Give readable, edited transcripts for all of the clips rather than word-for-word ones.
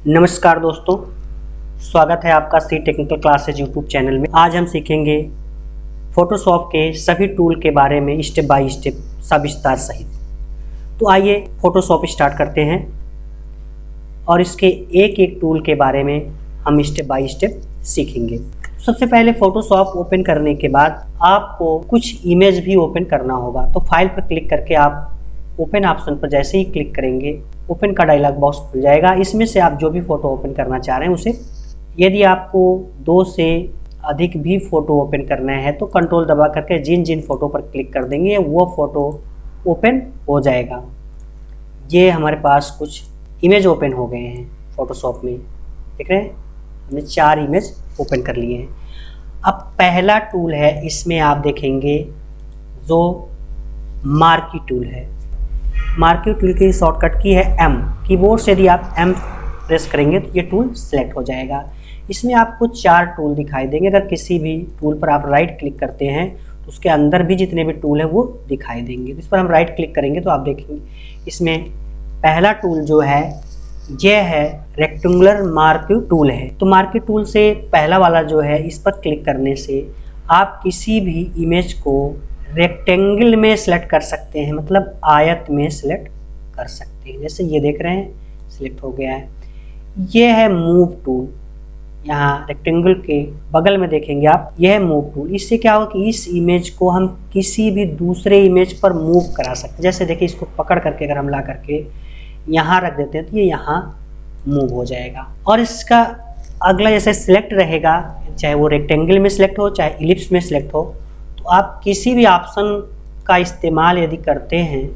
नमस्कार दोस्तों, स्वागत है आपका सी टेक्निकल क्लासेज यूट्यूब चैनल में। आज हम सीखेंगे फोटोशॉप के सभी टूल के बारे में स्टेप बाय स्टेप सविस्तार सहित। तो आइए फोटोशॉप स्टार्ट करते हैं और इसके एक एक टूल के बारे में हम स्टेप बाय स्टेप सीखेंगे। सबसे पहले फोटोशॉप ओपन करने के बाद आपको कुछ इमेज भी ओपन करना होगा। तो फाइल पर क्लिक करके आप ओपन ऑप्शन पर जैसे ही क्लिक करेंगे ओपन का डायलॉग बॉक्स खुल जाएगा। इसमें से आप जो भी फ़ोटो ओपन करना चाह रहे हैं उसे, यदि आपको 2 से अधिक भी फ़ोटो ओपन करना है तो कंट्रोल दबा करके जिन जिन फ़ोटो पर क्लिक कर देंगे वो फ़ोटो ओपन हो जाएगा। ये हमारे पास कुछ इमेज ओपन हो गए हैं फोटोशॉप में, देख रहे हैं, हमने 4 इमेज ओपन कर लिए हैं। अब पहला टूल है, इसमें आप देखेंगे जो मार्की टूल है। मार्की टूल की शॉर्टकट की है M। कीबोर्ड से यदि आप M प्रेस करेंगे तो ये टूल सेलेक्ट हो जाएगा। इसमें आपको 4 टूल दिखाई देंगे। अगर किसी भी टूल पर आप राइट क्लिक करते हैं तो उसके अंदर भी जितने भी टूल है वो दिखाई देंगे। इस पर हम राइट क्लिक करेंगे तो आप देखेंगे इसमें पहला टूल जो है यह है रेक्टेंगुलर मार्की टूल है। तो मार्की टूल से पहला वाला जो है, इस पर क्लिक करने से आप किसी भी इमेज को रेक्टेंगल में सेलेक्ट कर सकते हैं, मतलब आयत में सेलेक्ट कर सकते हैं। जैसे ये देख रहे हैं सिलेक्ट हो गया है। ये है मूव टूल, यहाँ रेक्टेंगल के बगल में देखेंगे आप, यह है मूव टूल। इससे क्या होगा कि इस इमेज को हम किसी भी दूसरे इमेज पर मूव करा सकते हैं। जैसे देखिए इसको पकड़ करके अगर हम ला करके यहाँ रख देते हैं तो ये यहाँ मूव हो जाएगा। और इसका अगला जैसे सिलेक्ट रहेगा, चाहे वो रेक्टेंगल में सिलेक्ट हो चाहे इलिप्स में सिलेक्ट हो, आप किसी भी ऑप्शन का इस्तेमाल यदि करते हैं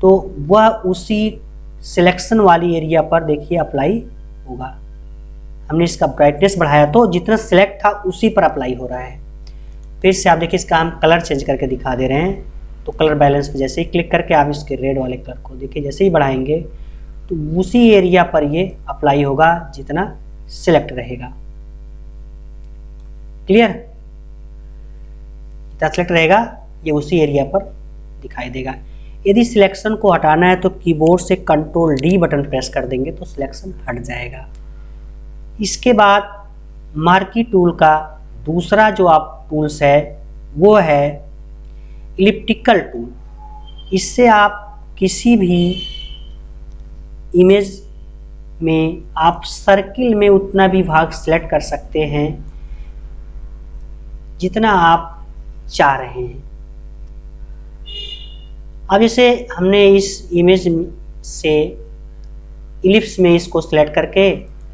तो वह उसी सिलेक्शन वाली एरिया पर देखिए अप्लाई होगा। हमने इसका ब्राइटनेस बढ़ाया तो जितना सिलेक्ट था उसी पर अप्लाई हो रहा है। फिर से आप देखिए इसका हम कलर चेंज करके दिखा दे रहे हैं। तो कलर बैलेंस पे जैसे ही क्लिक करके आप इसके रेड वाले कलर को देखिए, जैसे ही बढ़ाएंगे तो उसी एरिया पर ये अप्लाई होगा जितना सिलेक्ट रहेगा। क्लियर? सेलेक्ट रहेगा ये उसी एरिया पर दिखाई देगा। यदि सिलेक्शन को हटाना है तो कीबोर्ड से कंट्रोल D बटन प्रेस कर देंगे तो सिलेक्शन हट जाएगा। इसके बाद मार्की टूल का दूसरा जो आप टूल्स है वो है इलिप्टिकल टूल। इससे आप किसी भी इमेज में आप सर्किल में उतना भी भाग सेलेक्ट कर सकते हैं जितना आप चाह रहे हैं। अब जैसे हमने इस इमेज से इलिप्स में इसको सिलेक्ट करके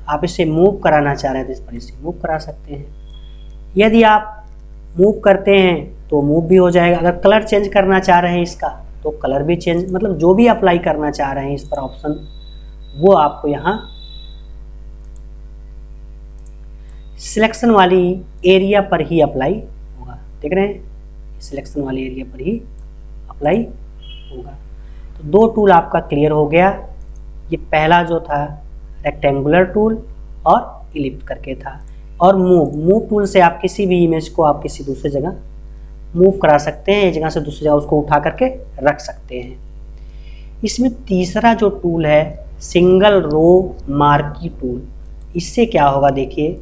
आप इसे मूव कराना चाह रहे हैं तो इस पर इसे मूव करा सकते हैं। यदि आप मूव करते हैं तो मूव भी हो जाएगा। अगर कलर चेंज करना चाह रहे हैं इसका तो कलर भी चेंज, मतलब जो भी अप्लाई करना चाह रहे हैं इस पर ऑप्शन, वो आपको यहाँ सिलेक्शन वाली एरिया पर ही अप्लाई होगा। देख रहे हैं सिलेक्शन वाले एरिया पर ही अप्लाई होगा। तो 2 टूल आपका क्लियर हो गया। ये पहला जो था रेक्टेंगुलर टूल और इलिप्स करके था। और मूव टूल से आप किसी भी इमेज को आप किसी दूसरी जगह मूव करा सकते हैं, एक जगह से दूसरी जगह उसको उठा करके रख सकते हैं। इसमें तीसरा जो टूल है सिंगल रो मार्की टूल। इससे क्या होगा देखिए,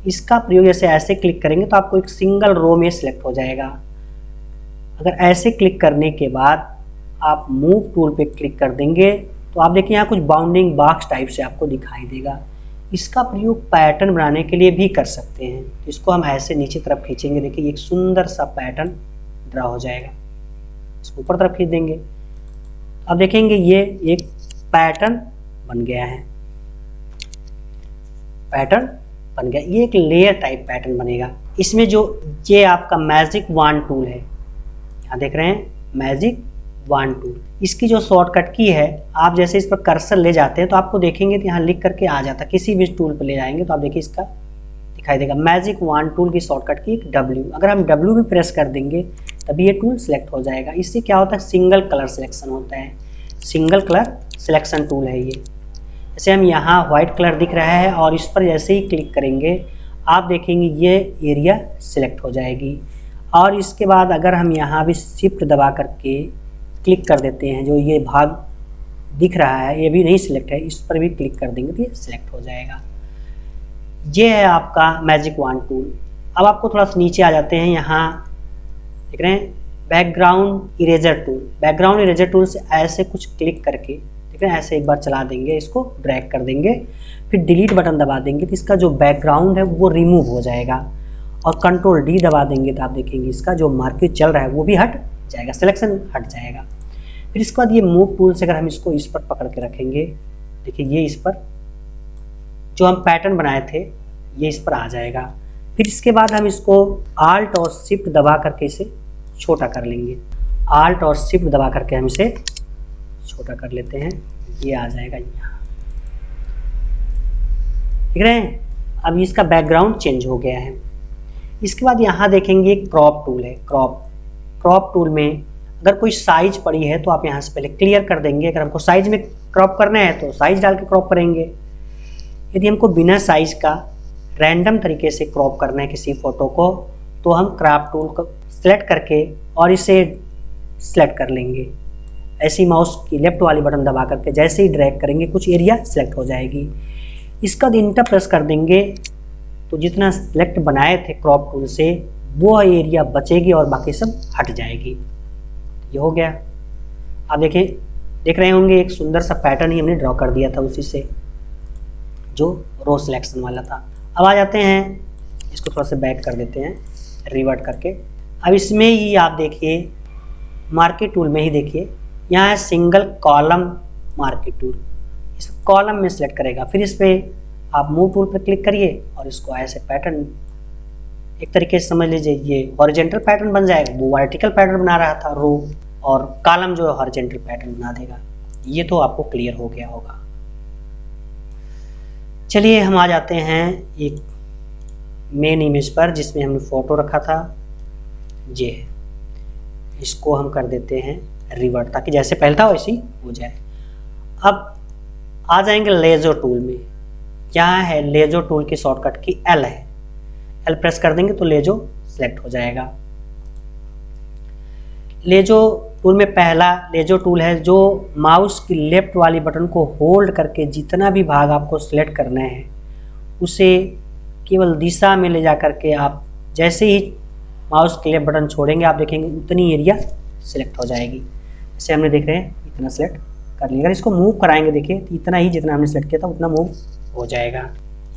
इसका प्रयोग जैसे ऐसे क्लिक करेंगे तो आपको एक सिंगल रो में सिलेक्ट हो जाएगा। अगर ऐसे क्लिक करने के बाद आप मूव टूल पे क्लिक कर देंगे तो आप देखिए यहाँ कुछ बाउंडिंग बॉक्स टाइप से आपको दिखाई देगा। इसका प्रयोग पैटर्न बनाने के लिए भी कर सकते हैं। तो इसको हम ऐसे नीचे तरफ खींचेंगे, देखिए एक सुंदर सा पैटर्न ड्रा हो जाएगा। इसको ऊपर तरफ खींच देंगे, अब देखेंगे ये एक पैटर्न बन गया है। पैटर्न बन गया, ये एक लेयर टाइप पैटर्न बनेगा। इसमें जो ये आपका मैजिक वॉन्ड टूल है, यहाँ देख रहे हैं मैजिक वॉन्ड टूल, इसकी जो शॉर्टकट की है, आप जैसे इस पर कर्सर ले जाते हैं तो आपको देखेंगे तो यहाँ लिख करके आ जाता है। किसी भी टूल पर ले जाएंगे तो आप देखिए इसका दिखाई देगा मैजिक वॉन्ड टूल की शॉर्टकट की W। अगर हम W भी प्रेस कर देंगे तभी ये टूल सेलेक्ट हो जाएगा। इससे क्या होता है, सिंगल कलर सिलेक्शन होता है। सिंगल कलर सिलेक्शन टूल है ये। जैसे हम यहाँ व्हाइट कलर दिख रहा है और इस पर जैसे ही क्लिक करेंगे आप देखेंगे ये एरिया सिलेक्ट हो जाएगी। और इसके बाद अगर हम यहाँ भी शिफ्ट दबा करके क्लिक कर देते हैं, जो ये भाग दिख रहा है, ये भी नहीं सिलेक्ट है, इस पर भी क्लिक कर देंगे तो ये सिलेक्ट हो जाएगा। ये है आपका मैजिक वॉन्ड टूल। अब आपको थोड़ा सा नीचे आ जाते हैं, यहाँ देख रहे हैं background eraser tool. Background eraser tool से ऐसे कुछ क्लिक करके ठीक है, ऐसे एक बार चला देंगे, इसको ड्रैग कर देंगे, फिर डिलीट बटन दबा देंगे तो इसका जो बैकग्राउंड है वो रिमूव हो जाएगा। और कंट्रोल डी दबा देंगे तो आप देखेंगे इसका जो मार्केट चल रहा है वो भी हट जाएगा, सिलेक्शन हट जाएगा। फिर इसके बाद ये मूव टूल से अगर हम इसको इस पर पकड़ के रखेंगे, देखिए ये इस पर जो हम पैटर्न बनाए थे ये इस पर आ जाएगा। फिर इसके बाद हम इसको आल्ट और शिफ्ट दबा करके इसे छोटा कर लेंगे। आल्ट और शिफ्ट दबा करके हम इसे छोटा कर लेते हैं, ये आ जाएगा यहाँ, देख रहे हैं। अब इसका बैकग्राउंड चेंज हो गया है। इसके बाद यहाँ देखेंगे एक क्रॉप टूल है। क्रॉप टूल में अगर कोई साइज पड़ी है तो आप यहाँ से पहले क्लियर कर देंगे। अगर हमको साइज में क्रॉप करना है तो साइज डाल के क्रॉप करेंगे। यदि हमको बिना साइज का रैंडम तरीके से क्रॉप करना है किसी फ़ोटो को तो हम क्रॉप टूल को सेलेक्ट करके और इसे सेलेक्ट कर लेंगे। ऐसी माउस की लेफ्ट वाली बटन दबा करके जैसे ही ड्रैग करेंगे कुछ एरिया सेलेक्ट हो जाएगी। इसका इंटर प्रेस कर देंगे तो जितना सेलेक्ट बनाए थे क्रॉप टूल से वो एरिया बचेगी और बाकी सब हट जाएगी। ये हो गया। आप देख रहे होंगे एक सुंदर सा पैटर्न ही हमने ड्रॉ कर दिया था उसी से, जो रो सिलेक्शन वाला था। अब आ जाते हैं, इसको थोड़ा सा बैक कर देते हैं रिवर्ट करके। अब इसमें ही आप देखिए मार्केट टूल में ही देखिए यहाँ है सिंगल कॉलम मार्केट टूल, इस कॉलम में सेलेक्ट करेगा। फिर इस पर आप मूव टूल पर क्लिक करिए और इसको ऐसे पैटर्न एक तरीके से समझ लीजिए ये हॉरिजेंटल पैटर्न बन जाएगा। वो वर्टिकल पैटर्न बना रहा था रो, और कॉलम जो है हॉरिजेंटल पैटर्न बना देगा। ये तो आपको क्लियर हो गया होगा। चलिए हम आ जाते हैं एक मेन इमेज पर जिसमें हमने फ़ोटो रखा था। ये है, इसको हम कर देते हैं रिवर्ट ताकि जैसे पहले था वैसे ही हो जाए। अब आ जाएंगे लेजो टूल में। यहाँ है लेजो टूल की शॉर्टकट की एल है, एल प्रेस कर देंगे तो लेजो सेलेक्ट हो जाएगा। लेजो टूल में पहला लेजो टूल है जो माउस की लेफ्ट वाली बटन को होल्ड करके जितना भी भाग आपको सिलेक्ट करना है उसे केवल दिशा में ले जा करके आप जैसे ही माउस के लेफ्ट बटन छोड़ेंगे आप देखेंगे उतनी एरिया सिलेक्ट हो जाएगी। जैसे हमने देख रहे हैं इतना सिलेक्ट कर लिया। अगर इसको मूव कराएंगे देखिए तो इतना ही जितना हमने सेलेक्ट किया था उतना मूव हो जाएगा।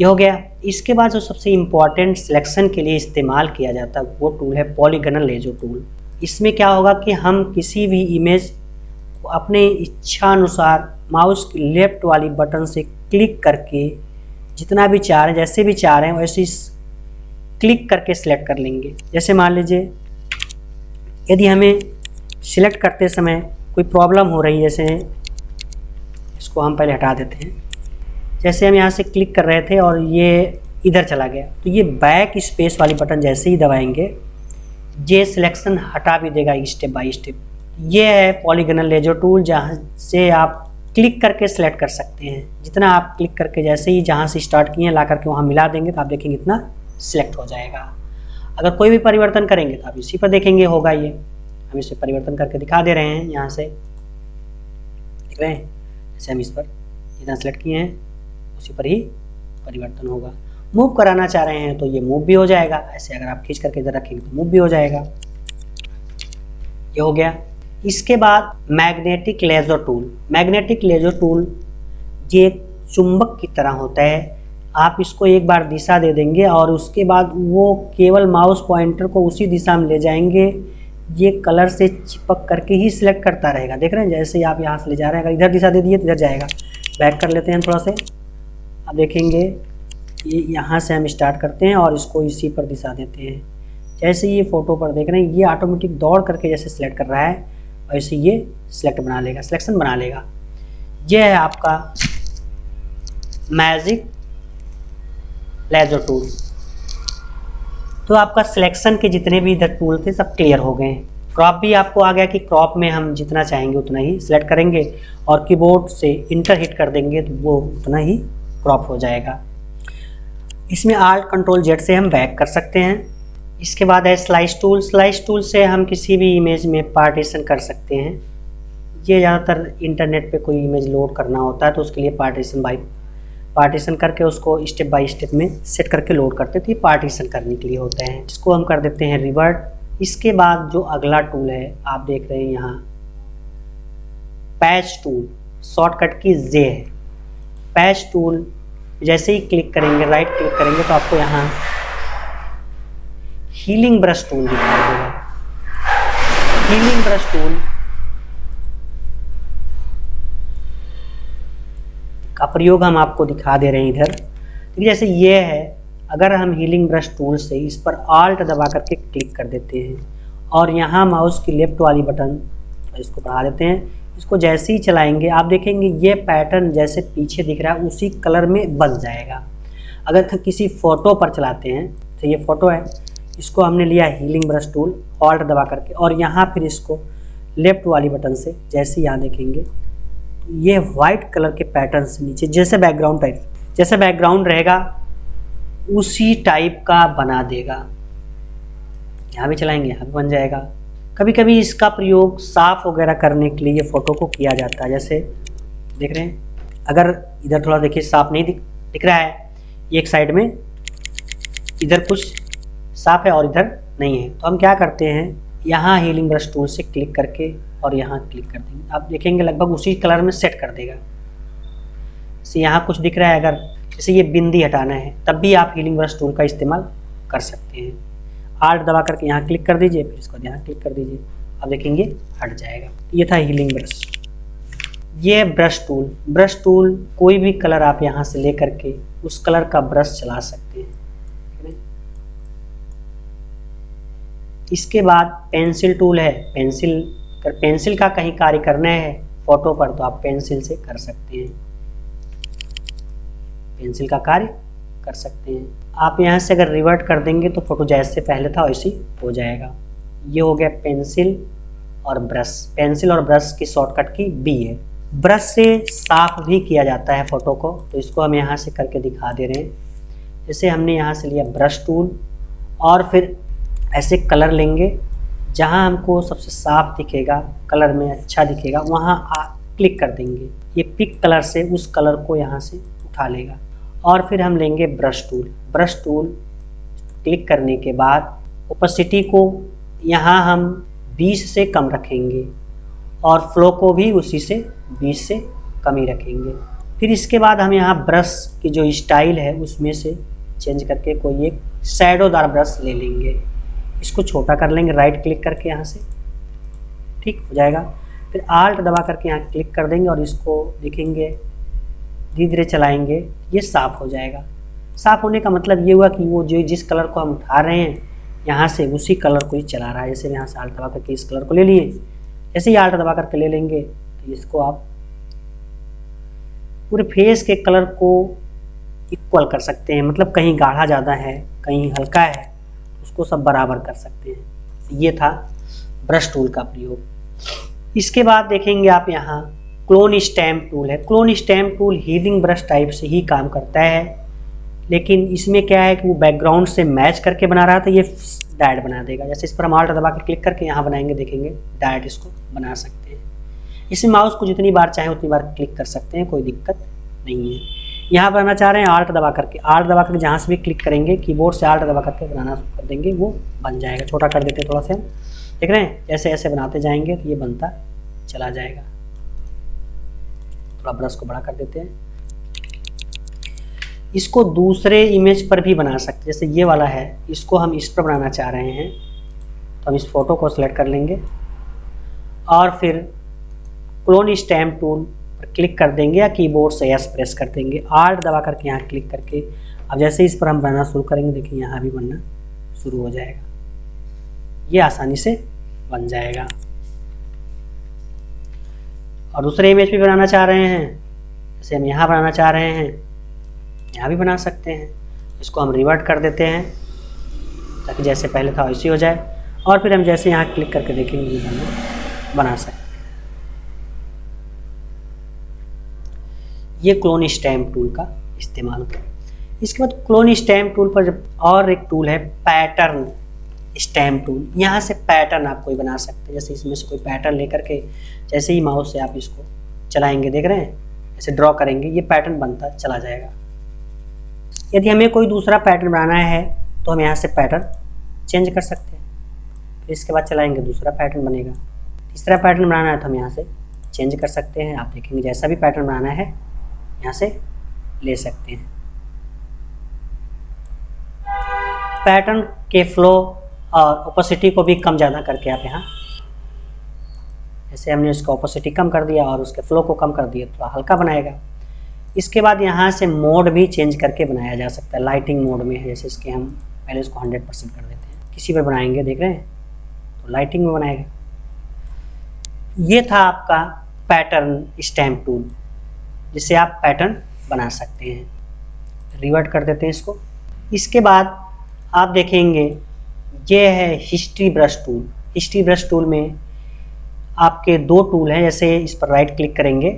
ये हो गया। इसके बाद जो सबसे इम्पॉर्टेंट सिलेक्शन के लिए इस्तेमाल किया जाता है वो टूल है पॉलीगनल लेजो टूल। इसमें क्या होगा कि हम किसी भी इमेज को अपने इच्छा अनुसार माउस की लेफ्ट वाली बटन से क्लिक करके जितना भी चाह रहे हैं जैसे भी चाह रहे हैं वैसे क्लिक करके सिलेक्ट कर लेंगे। जैसे मान लीजिए यदि हमें सिलेक्ट करते समय कोई प्रॉब्लम हो रही है, जैसे इसको हम पहले हटा देते हैं। जैसे हम यहाँ से क्लिक कर रहे थे और ये इधर चला गया तो ये बैक स्पेस वाली बटन जैसे ही दबाएंगे ये सिलेक्शन हटा भी देगा स्टेप बाय स्टेप। ये है पॉलीगनल लेजो टूल जहाँ से आप क्लिक करके सिलेक्ट कर सकते हैं। जितना आप क्लिक करके जैसे ही जहाँ से स्टार्ट किए हैं ला करके वहाँ मिला देंगे तो आप देखेंगे इतना सिलेक्ट हो जाएगा। अगर कोई भी परिवर्तन करेंगे तो आप इसी पर देखेंगे होगा। ये हम इसे परिवर्तन करके दिखा दे रहे हैं, यहाँ से देख रहे हैं। जैसे हम इस पर जितना सेलेक्ट किए हैं उसी पर ही परिवर्तन होगा। मूव कराना चाह रहे हैं तो ये मूव भी हो जाएगा। ऐसे अगर आप खींच करके इधर रखेंगे तो मूव भी हो जाएगा। ये हो गया। इसके बाद magnetic laser tool. Magnetic laser tool ये एक चुंबक की तरह होता है। आप इसको एक बार दिशा दे देंगे और उसके बाद वो केवल माउस पॉइंटर को उसी दिशा में ले जाएंगे। ये कलर से चिपक करके ही सिलेक्ट करता रहेगा। देख रहे हैं जैसे ही आप यहाँ से ले जा रहे हैं, अगर इधर दिशा दे दिए तो इधर जाएगा। बैक कर लेते हैं थोड़ा से। आप देखेंगे ये यहाँ से हम स्टार्ट करते हैं और इसको इसी पर दिशा देते हैं। जैसे ये फ़ोटो पर देख रहे हैं ये ऑटोमेटिक दौड़ करके जैसे सिलेक्ट कर रहा है वैसे ये सिलेक्ट बना लेगा, सिलेक्शन बना लेगा। ये है आपका मैजिक लेजर टूल। तो आपका सिलेक्शन के जितने भी इधर टूल थे सब क्लियर हो गए हैं। क्रॉप भी आपको आ गया कि क्रॉप में हम जितना चाहेंगे उतना ही सिलेक्ट करेंगे और कीबोर्ड से इंटर हिट कर देंगे तो वो उतना ही क्रॉप हो जाएगा। इसमें आल्ट कंट्रोल जेड से हम बैक कर सकते हैं। इसके बाद है स्लाइस टूल। स्लाइस टूल से हम किसी भी इमेज में पार्टीशन कर सकते हैं। ये ज़्यादातर इंटरनेट पे कोई इमेज लोड करना होता है तो उसके लिए पार्टीशन करके उसको स्टेप बाय स्टेप में सेट करके लोड करते थे। पार्टीशन करने के लिए होते हैं। इसको हम कर देते हैं रिवर्ट। इसके बाद जो अगला टूल है आप देख रहे हैं यहाँ पैच टूल, शॉर्टकट की जे है। पैच टूल जैसे ही क्लिक करेंगे, राइट क्लिक करेंगे तो आपको यहाँ हीलिंग ब्रश टूल दिखाई देगा। हीलिंग ब्रश टूल का प्रयोग हम आपको दिखा दे रहे हैं इधर। जैसे ये है, अगर हम हीलिंग ब्रश टूल से इस पर आल्ट दबा करके क्लिक कर देते हैं और यहाँ माउस की लेफ्ट वाली बटन इसको बढ़ा देते हैं, इसको जैसे ही चलाएंगे आप देखेंगे ये पैटर्न जैसे पीछे दिख रहा है उसी कलर में बन जाएगा। अगर किसी फ़ोटो पर चलाते हैं तो ये फ़ोटो है, इसको हमने लिया हीलिंग ब्रश टूल ऑल्ट दबा करके और यहाँ फिर इसको लेफ्ट वाली बटन से जैसे यहाँ देखेंगे ये वाइट कलर के पैटर्न से नीचे जैसे बैकग्राउंड रहेगा उसी टाइप का बना देगा। यहाँ भी चलाएंगे, यहाँ भी बन जाएगा। कभी कभी इसका प्रयोग साफ वगैरह करने के लिए फ़ोटो को किया जाता है। जैसे देख रहे हैं, अगर इधर थोड़ा देखिए साफ नहीं दिख रहा है, एक साइड में इधर कुछ साफ है और इधर नहीं है, तो हम क्या करते हैं यहाँ हीलिंग ब्रश टूल से क्लिक करके और यहाँ क्लिक कर देंगे। आप देखेंगे लगभग उसी कलर में सेट कर देगा। जैसे यहाँ कुछ दिख रहा है, अगर जैसे ये बिंदी हटाना है तब भी आप हीलिंग ब्रश टूल का इस्तेमाल कर सकते हैं। आल्ट दबा करके यहाँ क्लिक कर दीजिए, फिर इसको यहाँ क्लिक कर दीजिए, आप देखेंगे हट जाएगा। ये था हीलिंग ब्रश। ये ब्रश टूल कोई भी कलर आप यहाँ से ले करके उस कलर का ब्रश चला सकते हैं। इसके बाद पेंसिल टूल है। पेंसिल का कहीं कार्य करना है फोटो पर तो आप पेंसिल से कर सकते हैं, पेंसिल का कार्य कर सकते हैं। आप यहाँ से अगर रिवर्ट कर देंगे तो फोटो जैसे पहले था वैसे हो जाएगा। ये हो गया पेंसिल और ब्रश की शॉर्टकट की बी है। ब्रश से साफ भी किया जाता है फोटो को, तो इसको हम यहाँ से करके दिखा दे रहे हैं। जैसे हमने यहाँ से लिया ब्रश टूल और फिर ऐसे कलर लेंगे, जहाँ हमको सबसे साफ दिखेगा, कलर में अच्छा दिखेगा, वहाँ क्लिक कर देंगे। ये पिक कलर से उस कलर को यहाँ से उठा लेगा। और फिर हम लेंगे ब्रश टूल क्लिक करने के बाद ओपेसिटी को यहाँ हम 20 से कम रखेंगे और फ्लो को भी उसी से 20 से कम ही रखेंगे। फिर इसके बाद हम यहाँ ब्रश की जो स्टाइल है उसमें से चेंज करके कोई एक शैडोदार ब्रश ले लेंगे, इसको छोटा कर लेंगे राइट क्लिक करके यहाँ से, ठीक हो जाएगा। फिर आल्ट दबा करके यहाँ क्लिक कर देंगे और इसको देखेंगे धीरे धीरे चलाएंगे, ये साफ़ हो जाएगा। साफ़ होने का मतलब ये हुआ कि वो जो जिस कलर को हम उठा रहे हैं यहाँ से उसी कलर को ही चला रहा है। जैसे यहाँ से आल्ट दबा करके इस कलर को ले लिए, जैसे ही आल्ट दबा करके ले लेंगे तो इसको आप पूरे फेस के कलर को इक्वल कर सकते हैं, मतलब कहीं गाढ़ा ज़्यादा है कहीं हल्का है, उसको सब बराबर कर सकते हैं। ये था ब्रश टूल का प्रयोग। इसके बाद देखेंगे आप यहाँ क्लोन स्टैम्प टूल है। Clone stamp tool healing brush type से ही काम करता है, लेकिन इसमें क्या है कि वो बैकग्राउंड से मैच करके बना रहा था, ये डायरेक्ट बना देगा। जैसे इस पर हम आल्ट दबा कर क्लिक करके यहाँ बनाएंगे, देखेंगे डायरेक्ट इसको बना सकते हैं। इसमें माउस को जितनी बार चाहें उतनी बार क्लिक कर सकते हैं, कोई दिक्कत नहीं है। यहाँ बनाना चाह रहे हैं आल्ट दबा करके जहाँ से भी क्लिक करेंगे कीबोर्ड से आल्ट दबा करके बनाना शुरू कर देंगे, वो बन जाएगा। छोटा कर देते हैं थोड़ा सा, देख रहे हैं जैसे ऐसे बनाते जाएंगे तो ये बनता चला जाएगा। थोड़ा ब्रश को बड़ा कर देते हैं। इसको दूसरे इमेज पर भी बना सकते हैं, जैसे ये वाला है, इसको हम इस पर बनाना चाह रहे हैं तो हम इस फोटो को सिलेक्ट कर लेंगे और फिर क्लोन स्टैम्प टूल पर क्लिक कर देंगे या कीबोर्ड से एस प्रेस कर देंगे, आल्ट दबा करके यहाँ क्लिक करके अब जैसे इस पर हम बनाना शुरू करेंगे, देखिए यहाँ भी बनना शुरू हो जाएगा, ये आसानी से बन जाएगा। और दूसरे इमेज भी बनाना चाह रहे हैं, जैसे हम यहाँ बनाना चाह रहे हैं, यहाँ भी बना सकते हैं। इसको हम रिवर्ट कर देते हैं ताकि जैसे पहले था वैसे हो जाए, और फिर हम जैसे यहाँ क्लिक करके देखेंगे ये बना सकते हैं। ये क्लोन स्टैम्प टूल का इस्तेमाल करें। इसके बाद क्लोन स्टैम्प टूल पर जब और एक टूल है पैटर्न स्टैम्प टूल, यहाँ से पैटर्न आप कोई बना सकते हैं। जैसे इसमें से कोई पैटर्न लेकर के जैसे ही माउस से आप इसको चलाएंगे, देख रहे हैं, ऐसे ड्रॉ करेंगे, ये पैटर्न बनता चला जाएगा। यदि हमें कोई दूसरा पैटर्न बनाना है तो हम यहाँ से पैटर्न चेंज कर सकते हैं, फिर इसके बाद चलाएंगे दूसरा पैटर्न बनेगा। तीसरा पैटर्न बनाना है तो हम यहाँ से चेंज कर सकते हैं। आप देखेंगे जैसा भी पैटर्न बनाना है यहाँ से ले सकते हैं। पैटर्न के फ्लो और ओपेसिटी को भी कम ज़्यादा करके आप यहाँ, जैसे हमने उसका ओपेसिटी कम कर दिया और उसके फ्लो को कम कर दिया, थोड़ा हल्का बनाएगा। इसके बाद यहाँ से मोड भी चेंज करके बनाया जा सकता है। लाइटिंग मोड में है, जैसे इसके हम पहले इसको 100% कर देते हैं, किसी पर बनाएंगे, देख रहे हैं, तो लाइटिंग में बनाएगा। ये था आपका पैटर्न स्टैम्प टूल, जिससे आप पैटर्न बना सकते हैं। रिवर्ट कर देते हैं इसको। इसके बाद आप देखेंगे ये है history brush tool. History brush tool में आपके दो टूल हैं, जैसे इस पर राइट क्लिक करेंगे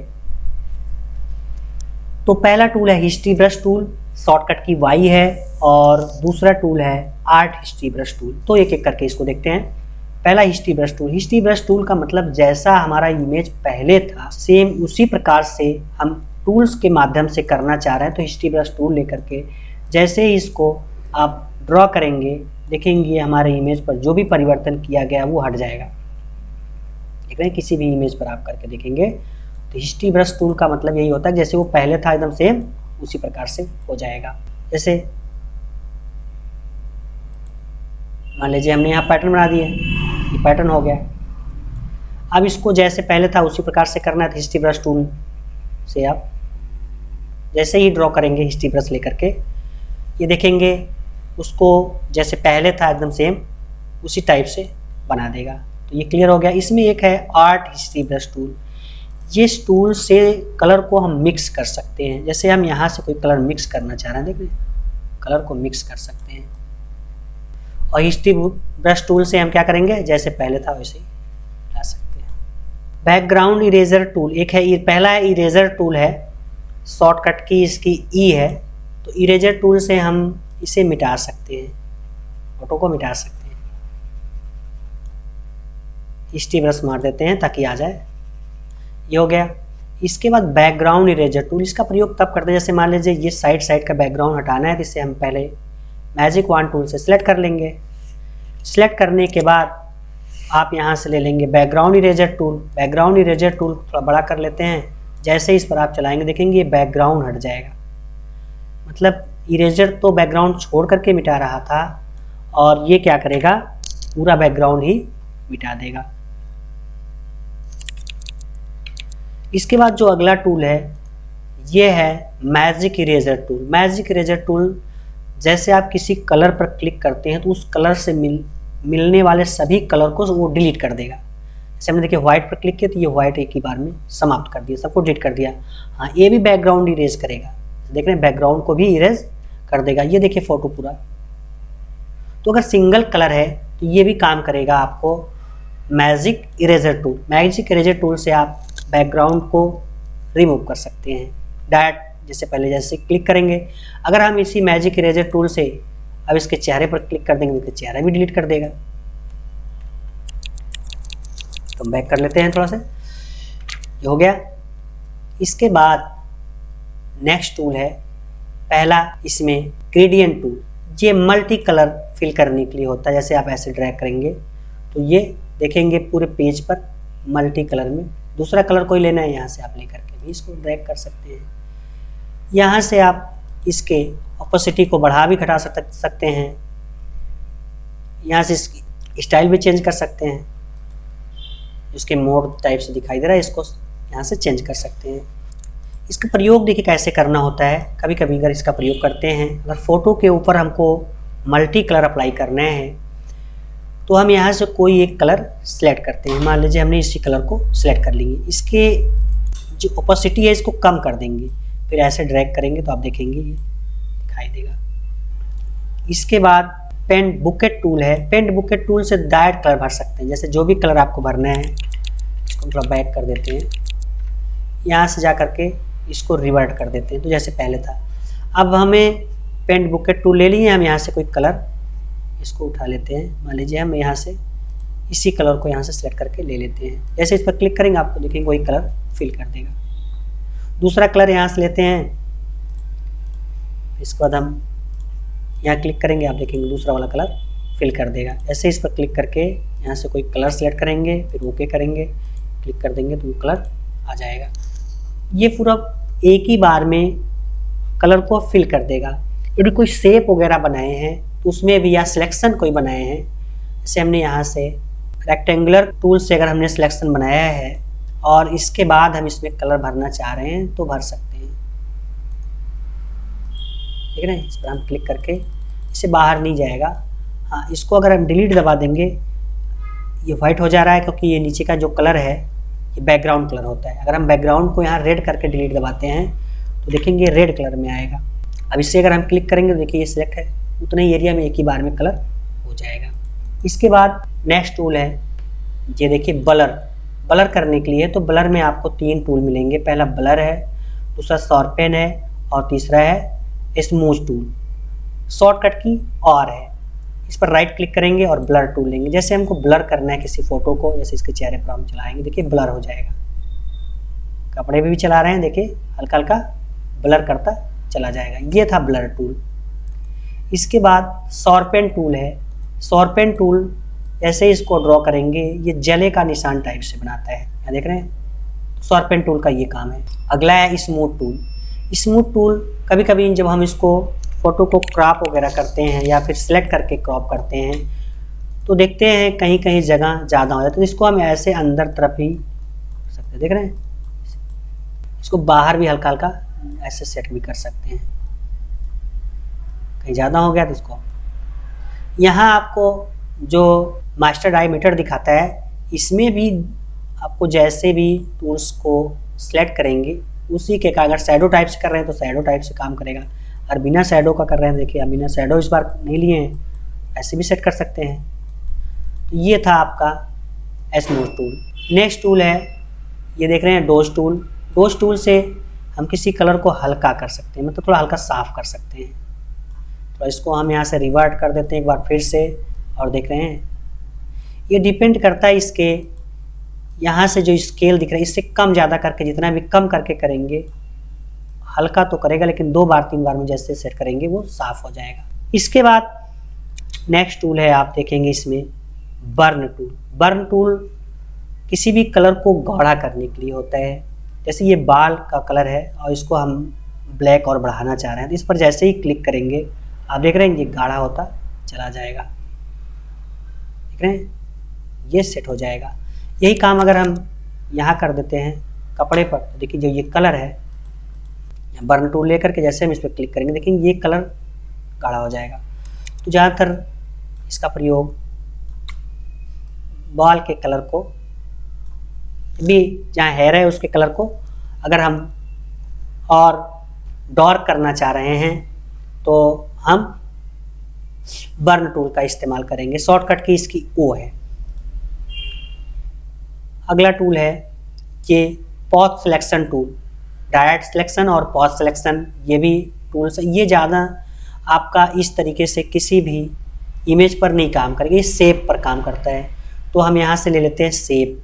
तो पहला टूल है हिस्ट्री ब्रश टूल, शॉर्टकट की Y है, और दूसरा टूल है आर्ट हिस्ट्री ब्रश टूल। तो एक एक करके इसको देखते हैं। पहला history brush tool. History brush tool का मतलब जैसा हमारा इमेज पहले था सेम उसी प्रकार से हम टूल्स के माध्यम से करना चाह रहे हैं। तो हिस्ट्री ब्रश टूल लेकर के जैसे ही इसको आप ड्रॉ करेंगे, देखेंगे हमारे इमेज पर जो भी परिवर्तन किया गया वो हट जाएगा। देख रहे हैं, किसी भी इमेज पर आप करके देखेंगे तो हिस्ट्री ब्रश टूल का मतलब यही होता है जैसे वो पहले था एकदम सेम उसी प्रकार से हो जाएगा। जैसे मान लीजिए हमने यहाँ पैटर्न बना दिया, ये पैटर्न हो गया। अब इसको जैसे पहले था उसी प्रकार से करना है तो हिस्ट्री ब्रश टूल से आप जैसे ही ड्रॉ करेंगे हिस्ट्री ब्रश लेकर के, ये देखेंगे उसको जैसे पहले था एकदम सेम उसी टाइप से बना देगा। तो ये क्लियर हो गया। इसमें एक है आर्ट हिस्ट्री ब्रश टूल। ये टूल से कलर को हम मिक्स कर सकते हैं। जैसे हम यहाँ से कोई कलर मिक्स करना चाह रहे हैं, देख रहे हैं, कलर को मिक्स कर सकते हैं। और हिस्ट्री ब्रश टूल से हम क्या करेंगे, जैसे पहले था वैसे ही ला सकते हैं। बैकग्राउंड इरेजर टूल एक है, पहला है इरेजर टूल है, शॉर्टकट की इसकी ई है। तो इरेजर टूल से हम इसे मिटा सकते हैं, फोटो को मिटा सकते हैं। हिस्ट्री ब्रश मार देते हैं ताकि आ जाए, ये हो गया। इसके बाद बैकग्राउंड इरेजर टूल, इसका प्रयोग तब करते हैं जैसे मान लीजिए ये साइड का बैकग्राउंड हटाना है, तो इसे हम पहले मैजिक वॉन्ड टूल से सिलेक्ट कर लेंगे। सिलेक्ट करने के बाद आप यहाँ से ले लेंगे background eraser tool. Background eraser tool थोड़ा बड़ा कर लेते हैं, जैसे इस पर आप चलाएंगे देखेंगे ये बैकग्राउंड हट जाएगा। मतलब इरेजर तो बैकग्राउंड छोड़ करके मिटा रहा था और ये क्या करेगा, पूरा बैकग्राउंड ही मिटा देगा। इसके बाद जो अगला टूल है ये है magic eraser tool. Magic eraser tool जैसे आप किसी कलर पर क्लिक करते हैं तो उस कलर से मिलने वाले सभी कलर को वो डिलीट कर देगा। जैसे हमने देखिए व्हाइट पर क्लिक किया तो ये व्हाइट एक ही बार में समाप्त कर दिया, सबको डिलीट कर दिया। हाँ, ये भी बैकग्राउंड इरेज करेगा, देख रहे हैं, बैकग्राउंड को भी इरेज कर देगा। ये देखिए फोटो पूरा। तो अगर सिंगल कलर है तो ये भी काम करेगा आपको magic eraser tool. Magic eraser tool से आप बैकग्राउंड को रिमूव कर सकते हैं डायरेक्ट, जैसे पहले जैसे क्लिक करेंगे। अगर हम इसी मैजिक इरेजर टूल से अब इसके चेहरे पर क्लिक कर देंगे तो चेहरा भी डिलीट कर देगा। तो बैक कर लेते हैं थोड़ा सा, ये हो गया। इसके बाद नेक्स्ट टूल है पहला, इसमें ग्रेडियंट टूल। ये मल्टी कलर फिल करने के लिए होता है। जैसे आप ऐसे ड्रैग करेंगे तो ये देखेंगे पूरे पेज पर मल्टी कलर में। दूसरा कलर कोई लेना है यहाँ से आप लेकर के भी इसको ड्रैग कर सकते हैं। यहाँ से आप इसके ऑपोसिटी को बढ़ा भी घटा सकते हैं। यहाँ से इसकी स्टाइल भी चेंज कर सकते हैं। इसके मोड टाइप से दिखाई दे रहा है, इसको यहाँ से चेंज कर सकते हैं। इसका प्रयोग देखिए कैसे करना होता है। कभी कभी अगर इसका प्रयोग करते हैं, अगर फ़ोटो के ऊपर हमको मल्टी कलर अप्लाई करना है तो हम यहाँ से कोई एक कलर सेलेक्ट करते हैं। मान लीजिए हमने इसी कलर को सिलेक्ट कर लेंगे, इसके जो ओपेसिटी है इसको कम कर देंगे, फिर ऐसे ड्रैग करेंगे तो आप देखेंगे ये दिखाई देगा। इसके बाद पेंट बुकेट टूल है। पेंट बुकेट टूल से डायरेक्ट कलर भर सकते हैं। जैसे जो भी कलर आपको भरना है, इसको थोड़ा बैक कर देते हैं, यहाँ से जा करके इसको रिवर्ट कर देते हैं तो जैसे पहले था। अब हमें पेंट बुकेट टूल ले लिए, हम यहाँ से कोई कलर इसको उठा लेते हैं। मान लीजिए हम यहाँ से इसी कलर को यहाँ से सेलेक्ट करके ले लेते हैं। जैसे इस पर क्लिक करेंगे आपको देखेंगे वही कलर फिल कर देगा। दूसरा कलर यहाँ से लेते हैं, इसके बाद हम यहाँ क्लिक करेंगे, आप देखेंगे दूसरा वाला कलर फिल कर देगा। ऐसे इस पर क्लिक करके यहाँ से कोई कलर सेलेक्ट करेंगे, फिर ओके करेंगे, क्लिक कर देंगे तो वो कलर आ जाएगा। ये पूरा एक ही बार में कलर को फिल कर देगा। यदि कोई शेप वगैरह बनाए हैं तो उसमें भी या सिलेक्शन कोई बनाए हैं, जैसे हमने यहाँ से रेक्टेंगुलर टूल से अगर हमने सिलेक्शन बनाया है और इसके बाद हम इसमें कलर भरना चाह रहे हैं तो भर सकते हैं। ठीक है ना, इस पर हम क्लिक करके इससे बाहर नहीं जाएगा। हाँ, इसको अगर हम डिलीट दबा देंगे ये वाइट हो जा रहा है क्योंकि ये नीचे का जो कलर है ये बैकग्राउंड कलर होता है। अगर हम बैकग्राउंड को यहाँ रेड करके डिलीट दबाते हैं तो देखेंगे रेड कलर में आएगा। अब इससे अगर हम क्लिक करेंगे तो देखिए ये सिलेक्ट है, उतने ही एरिया में एक ही बार में कलर हो जाएगा। इसके बाद नेक्स्ट टूल है, ये देखिए ब्लर करने के लिए। तो ब्लर में आपको 3 टूल मिलेंगे। पहला ब्लर है, दूसरा शार्पन है और तीसरा है स्मूथ टूल। शॉर्टकट की और है, इस पर राइट क्लिक करेंगे और ब्लर टूल लेंगे। जैसे हमको ब्लर करना है किसी फोटो को, जैसे इसके चेहरे पर हम चलाएंगे देखिए ब्लर हो जाएगा। कपड़े भी चला रहे हैं देखिए हल्का हल्का ब्लर करता चला जाएगा। ये था ब्लर टूल। इसके बाद शार्पन टूल है। शार्पन टूल जैसे इसको ड्रॉ करेंगे ये जले का निशान टाइप से बनाता है, यहाँ देख रहे हैं। शार्पन टूल का ये काम है। अगला है स्मूथ टूल। स्मूथ टूल कभी कभी जब हम इसको फ़ोटो को क्रॉप वगैरह करते हैं या फिर सिलेक्ट करके क्रॉप करते हैं तो देखते हैं कहीं कहीं जगह ज़्यादा हो जाती है, तो इसको हम ऐसे अंदर तरफ ही कर सकते हैं। देख रहे हैं, इसको बाहर भी हल्का हल्का ऐसे सेट भी कर सकते हैं। कहीं ज़्यादा हो गया तो इसको यहाँ आपको जो मास्टर डायमीटर दिखाता है इसमें भी आपको जैसे भी टूल्स को सिलेक्ट करेंगे उसी के, अगर शैडो टाइप से कर रहे हैं तो शैडो टाइप से काम करेगा, और बिना शैडो का कर रहे हैं देखिए बिना शैडो इस बार नहीं लिए हैं, ऐसे भी सेट कर सकते हैं। तो ये था आपका स्मूथ टूल। नेक्स्ट टूल है, ये देख रहे हैं डॉज टूल। डॉज टूल से हम किसी कलर को हल्का कर सकते हैं, मतलब थोड़ा हल्का साफ कर सकते हैं। तो इसको हम यहाँ से रिवर्ट कर देते हैं एक बार फिर से, और देख रहे हैं ये डिपेंड करता है इसके यहाँ से जो स्केल दिख रहा है इससे कम ज़्यादा करके, जितना भी कम करके करेंगे हल्का तो करेगा, लेकिन 2 बार 3 बार में जैसे सेट करेंगे वो साफ हो जाएगा। इसके बाद नेक्स्ट टूल है, आप देखेंगे इसमें बर्न टूल। बर्न टूल किसी भी कलर को गाढ़ा करने के लिए होता है। जैसे ये बाल का कलर है और इसको हम ब्लैक और बढ़ाना चाह रहे हैं, तो इस पर जैसे ही क्लिक करेंगे आप देख रहे हैं ये गाढ़ा होता चला जाएगा। देख रहे हैं ये सेट हो जाएगा। यही काम अगर हम यहाँ कर देते हैं कपड़े पर, तो देखिए जो ये कलर है बर्न टूल लेकर के जैसे हम इस पर क्लिक करेंगे देखेंगे ये कलर गाढ़ा हो जाएगा। तो ज़्यादातर इसका प्रयोग बाल के कलर को भी, जहाँ हेयर है उसके कलर को अगर हम और डार्क करना चाह रहे हैं तो हम बर्न टूल का इस्तेमाल करेंगे। शॉर्टकट की इसकी ओ है। अगला टूल है ये pause selection tool. Direct selection और पॉज सिलेक्शन ये भी टूल्स, ये ज़्यादा आपका इस तरीके से किसी भी इमेज पर नहीं काम करेगा, ये शेप पर काम करता है। तो हम यहाँ से ले लेते हैं शेप,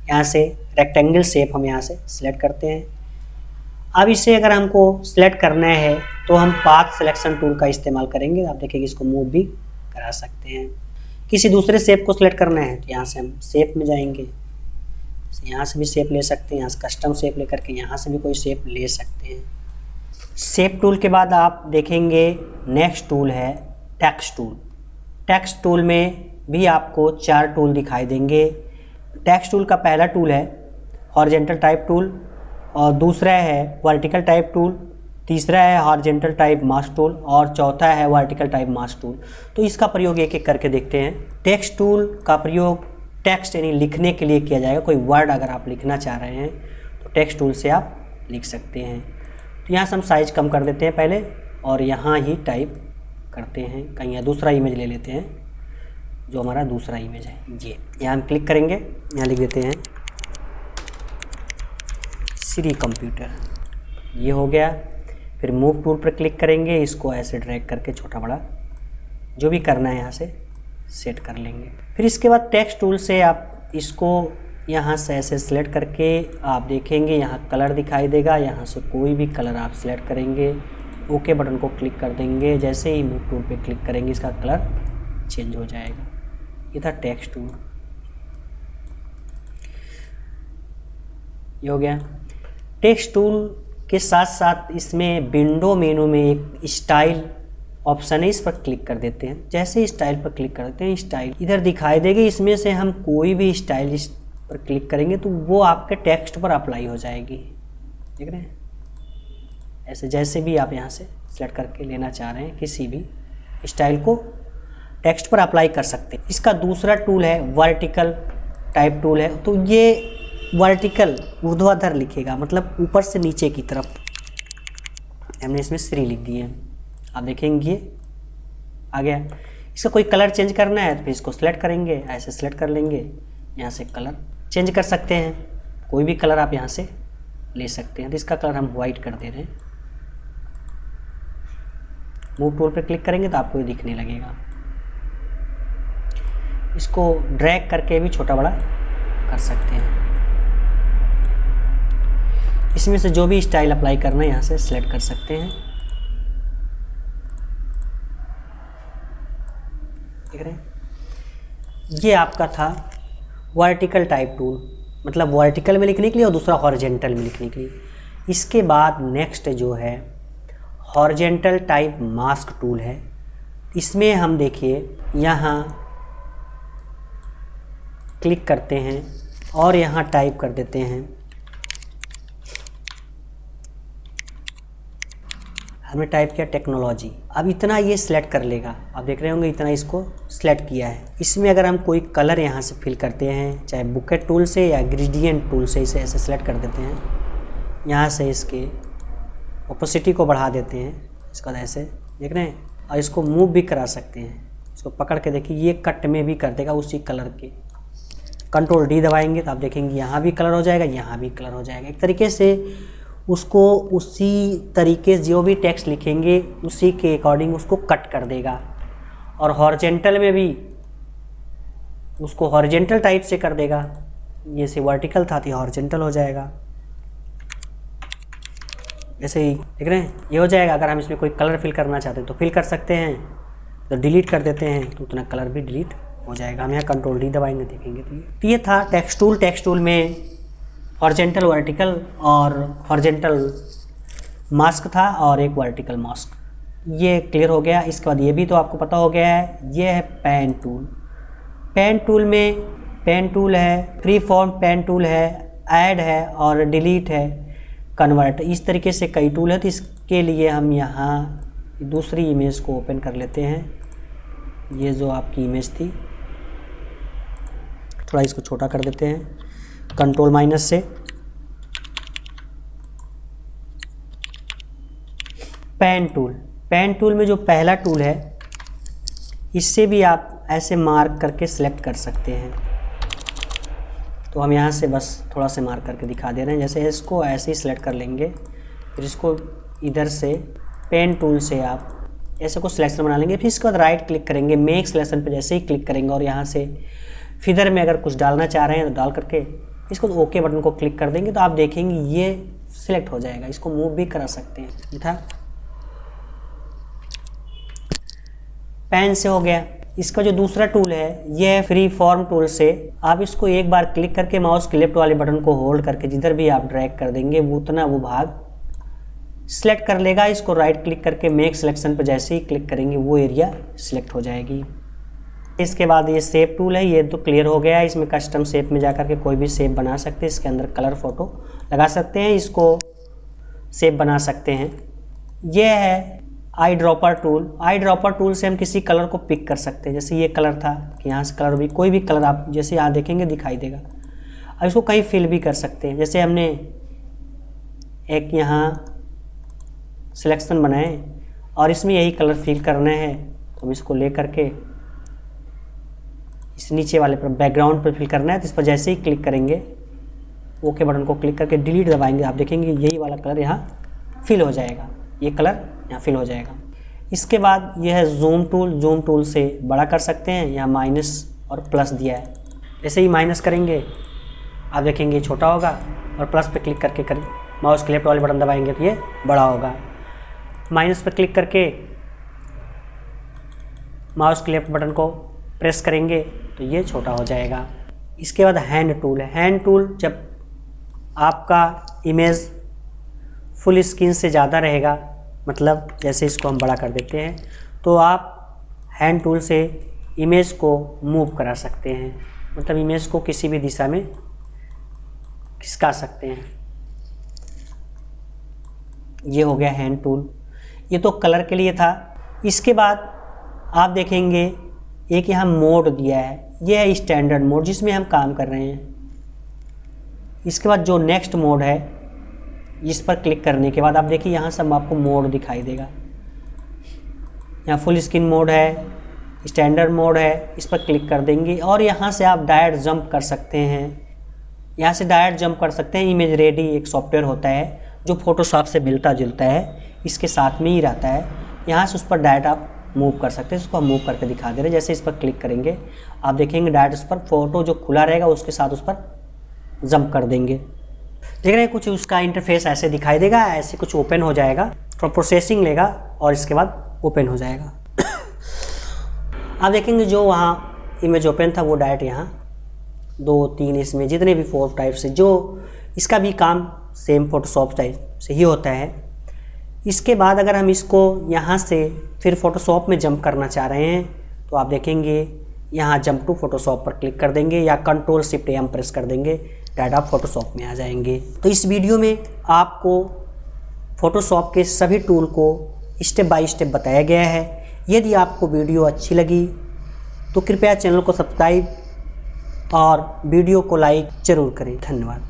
यहाँ से रेक्टेंगल शेप हम यहाँ से सिलेक्ट करते हैं। अब इसे अगर हमको सिलेक्ट करना है तो हम पाथ सिलेक्शन टूल का इस्तेमाल करेंगे। आप देखेंगे इसको मूव भी करा सकते हैं। किसी दूसरे शेप को सिलेक्ट करना है तो यहाँ से हम शेप में जाएंगे, यहाँ से भी शेप ले सकते हैं, यहाँ से कस्टम शेप लेकर के यहाँ से भी कोई शेप ले सकते हैं। शेप टूल के बाद आप देखेंगे नेक्स्ट टूल है टेक्स्ट टूल। टेक्स्ट टूल में भी आपको 4 टूल दिखाई देंगे। टेक्स्ट टूल का पहला टूल है हॉरिजॉन्टल टाइप टूल, और दूसरा है वर्टिकल टाइप टूल, तीसरा है हॉरिजॉन्टल टाइप मास्क टूल, और चौथा है वर्टिकल टाइप मास्क टूल। तो इसका प्रयोग एक एक करके देखते हैं। टेक्स्ट टूल का प्रयोग टेक्स्ट यानी लिखने के लिए किया जाएगा। कोई वर्ड अगर आप लिखना चाह रहे हैं तो टेक्स्ट टूल से आप लिख सकते हैं। तो यहाँ से हम साइज कम कर देते हैं पहले, और यहाँ ही टाइप करते हैं। कहीं यहाँ दूसरा इमेज ले लेते हैं, जो हमारा दूसरा इमेज है ये। यहाँ हम क्लिक करेंगे, यहाँ लिख देते हैं श्री कंप्यूटर, ये हो गया। फिर मूव टूल पर क्लिक करेंगे, इसको ऐसे ड्रैग करके छोटा बड़ा जो भी करना है यहाँ से सेट कर लेंगे। फिर इसके बाद टेक्स्ट टूल से आप इसको यहाँ से ऐसे सिलेक्ट करके आप देखेंगे यहाँ कलर दिखाई देगा, यहाँ से कोई भी कलर आप सिलेक्ट करेंगे, ओके बटन को क्लिक कर देंगे। जैसे ही मूव टूल पे क्लिक करेंगे इसका कलर चेंज हो जाएगा। ये था टेक्स्ट टूल, ये हो गया। टेक्स्ट टूल के साथ साथ इसमें विंडो मेनू में एक स्टाइल ऑप्शन है, इस पर क्लिक कर देते हैं। जैसे स्टाइल पर क्लिक कर देते हैं स्टाइल इधर दिखाई देगी, इसमें से हम कोई भी स्टाइल इस पर क्लिक करेंगे तो वो आपके टेक्स्ट पर अप्लाई हो जाएगी। देख रहे हैं ऐसे, जैसे भी आप यहाँ से सेलेक्ट करके लेना चाह रहे हैं किसी भी स्टाइल को टेक्स्ट पर अप्लाई कर सकते हैं। इसका दूसरा टूल है वर्टिकल टाइप टूल है, तो ये वर्टिकल ऊर्ध्वाधर लिखेगा, मतलब ऊपर से नीचे की तरफ। हमने इसमें श्री लिख दिए हैं, आप देखेंगे आ गया। इसका कोई कलर चेंज करना है तो फिर इसको सिलेक्ट करेंगे, ऐसे सिलेक्ट कर लेंगे, यहाँ से कलर चेंज कर सकते हैं, कोई भी कलर आप यहाँ से ले सकते हैं। तो इसका कलर हम वाइट कर दे रहे हैं। मूव टूल पे क्लिक करेंगे तो आपको ये दिखने लगेगा। इसको ड्रैग करके भी छोटा बड़ा कर सकते हैं। इसमें से जो भी स्टाइल अप्लाई करना है यहाँ से सिलेक्ट कर सकते हैं। देख रहे हैं, ये आपका था वर्टिकल टाइप टूल, मतलब वर्टिकल में लिखने के लिए और दूसरा हॉरिजेंटल में लिखने के लिए। इसके बाद नेक्स्ट जो है हॉरिजेंटल टाइप मास्क टूल है। इसमें हम देखिए यहाँ क्लिक करते हैं और यहाँ टाइप कर देते हैं, हमने टाइप किया टेक्नोलॉजी। अब इतना ये सिलेक्ट कर लेगा, आप देख रहे होंगे इतना इसको सिलेक्ट किया है। इसमें अगर हम कोई कलर यहाँ से फिल करते हैं, चाहे बुकेट टूल से या ग्रेडियंट टूल से, इसे ऐसे सिलेक्ट कर देते हैं। यहाँ से इसके ओपेसिटी को बढ़ा देते हैं, इसका ऐसे देख रहे हैं, और इसको मूव भी करा सकते हैं। इसको पकड़ के देखिए ये कट में भी कर देगा उसी कलर के। कंट्रोल डी दबाएंगे तो आप देखेंगे यहाँ भी कलर हो जाएगा, यहाँ भी कलर हो जाएगा। एक तरीके से उसको उसी तरीके से जो भी टेक्स्ट लिखेंगे उसी के अकॉर्डिंग उसको कट कर देगा। और हॉरिजेंटल में भी उसको हॉरिजेंटल टाइप से कर देगा, ये से वर्टिकल था तो हॉरिजेंटल हो जाएगा। ऐसे ही देख रहे हैं ये हो जाएगा। अगर हम इसमें कोई कलर फिल करना चाहते हैं तो फिल कर सकते हैं, तो डिलीट कर देते हैं तो उतना कलर भी डिलीट हो जाएगा। हम यहाँ कंट्रोल डी दबाएंगे देखेंगे तो ये था टेक्स्ट टूल। टेक्स्ट टूल में हॉरिजेंटल वर्टिकल और हॉरिजेंटल मास्क था और एक वर्टिकल मास्क, ये क्लियर हो गया। इसके बाद ये भी तो आपको पता हो गया है, ये है पेन टूल। पेन टूल में पेन टूल है, फ्री फॉर्म पेन टूल है, ऐड है और डिलीट है, कन्वर्ट, इस तरीके से कई टूल है। तो इसके लिए हम यहाँ दूसरी इमेज को ओपन कर लेते हैं। ये जो आपकी इमेज थी थोड़ा इसको छोटा कर देते हैं कंट्रोल माइनस से। पेन टूल, पेन टूल में जो पहला टूल है इससे भी आप ऐसे मार्क करके सिलेक्ट कर सकते हैं। तो हम यहाँ से बस थोड़ा से मार्क करके दिखा दे रहे हैं। जैसे इसको ऐसे ही सिलेक्ट कर लेंगे, फिर इसको इधर से पेन टूल से आप ऐसे को सिलेक्शन बना लेंगे। फिर इसके बाद राइट क्लिक करेंगे, मेक सिलेक्शन पे जैसे ही क्लिक करेंगे और यहाँ से फिदर में अगर कुछ डालना चाह रहे हैं तो डाल करके इसको ओके बटन को क्लिक कर देंगे तो आप देखेंगे ये सिलेक्ट हो जाएगा। इसको मूव भी करा सकते हैं। ये था पेन से हो गया। इसका जो दूसरा टूल है ये है फ्री फॉर्म टूल से। आप इसको एक बार क्लिक करके माउस के लेफ्ट वाले बटन को होल्ड करके जिधर भी आप ड्रैग कर देंगे वो उतना वो भाग सिलेक्ट कर लेगा। इसको राइट क्लिक करके मेक सिलेक्शन पर जैसे ही क्लिक करेंगे वो एरिया सिलेक्ट हो जाएगी। इसके बाद ये शेप टूल है, ये तो क्लियर हो गया है। इसमें कस्टम शेप में जाकर के कोई भी शेप बना सकते हैं, इसके अंदर कलर फोटो लगा सकते हैं, इसको शेप बना सकते हैं। ये है eye dropper tool. Eye dropper tool से हम किसी कलर को पिक कर सकते हैं। जैसे ये कलर था कि यहाँ से कलर भी कोई भी कलर आप जैसे यहाँ देखेंगे दिखाई देगा। अब इसको कहीं फिल भी कर सकते हैं। जैसे हमने एक यहाँ सिलेक्शन बनाए और इसमें यही कलर फिल करना है तो हम इसको ले करके इस नीचे वाले पर बैकग्राउंड पर फिल करना है तो इस पर जैसे ही क्लिक करेंगे ओके बटन को क्लिक करके डिलीट दबाएंगे, आप देखेंगे यही वाला कलर यहाँ फिल हो जाएगा, ये कलर यहाँ फिल हो जाएगा। इसके बाद यह है जूम टूल से बड़ा कर सकते हैं। यहाँ माइनस और प्लस दिया है, जैसे ही माइनस करेंगे आप देखेंगे छोटा होगा और प्लस पे क्लिक करके माउस के लेफ्ट वाले बटन दबाएंगे तो ये बड़ा होगा। माइनस पे क्लिक करके माउस के लेफ्ट बटन को प्रेस करेंगे तो ये छोटा हो जाएगा। इसके बाद हैंड टूल है। हैंड टूल जब आपका इमेज फुल स्क्रीन से ज़्यादा रहेगा, मतलब जैसे इसको हम बड़ा कर देते हैं, तो आप हैंड टूल से इमेज को मूव करा सकते हैं, मतलब इमेज को किसी भी दिशा में खिसका सकते हैं। ये हो गया हैंड टूल। ये तो कलर के लिए था। इसके बाद आप देखेंगे एक यहाँ मोड दिया है, ये है स्टैंडर्ड मोड जिसमें हम काम कर रहे हैं। इसके बाद जो नेक्स्ट मोड है, इस पर क्लिक करने के बाद आप देखिए यहाँ सब आपको मोड दिखाई देगा। यहाँ फुल स्क्रीन मोड है, स्टैंडर्ड मोड है, इस पर क्लिक कर देंगे और यहाँ से आप डायरेक्ट जंप कर सकते हैं। यहाँ से डायरेक्ट जंप कर सकते हैं। इमेज रेडी एक सॉफ्टवेयर होता है जो फोटोशॉप से मिलता जुलता है, इसके साथ में ही रहता है। यहाँ से उस पर डायरेक्ट आप मूव कर सकते हैं। इसको हम मूव करके दिखा दे रहे हैं। जैसे इस पर क्लिक करेंगे आप देखेंगे डायरेक्ट उस पर फोटो जो खुला रहेगा उसके साथ उस पर जंप कर देंगे। देख रहे हैं कुछ उसका इंटरफेस ऐसे दिखाई देगा, ऐसे कुछ ओपन हो जाएगा, थोड़ा प्रोसेसिंग लेगा और इसके बाद ओपन हो जाएगा। आप देखेंगे जो वहाँ इमेज ओपन था वो डायरेक्ट यहाँ 2, 3 इसमें जितने भी 4 टाइप से, जो इसका भी काम सेम फोटोशॉप टाइप से ही होता है। इसके बाद अगर हम इसको यहाँ से फिर फोटोशॉप में जंप करना चाह रहे हैं तो आप देखेंगे यहाँ जंप टू फोटोशॉप पर क्लिक कर देंगे या Ctrl+Shift+M प्रेस कर देंगे, डायरेक्ट आप फोटोशॉप में आ जाएंगे। तो इस वीडियो में आपको फोटोशॉप के सभी टूल को स्टेप बाय स्टेप बताया गया है। यदि आपको वीडियो अच्छी लगी तो कृपया चैनल को सब्सक्राइब और वीडियो को लाइक ज़रूर करें। धन्यवाद।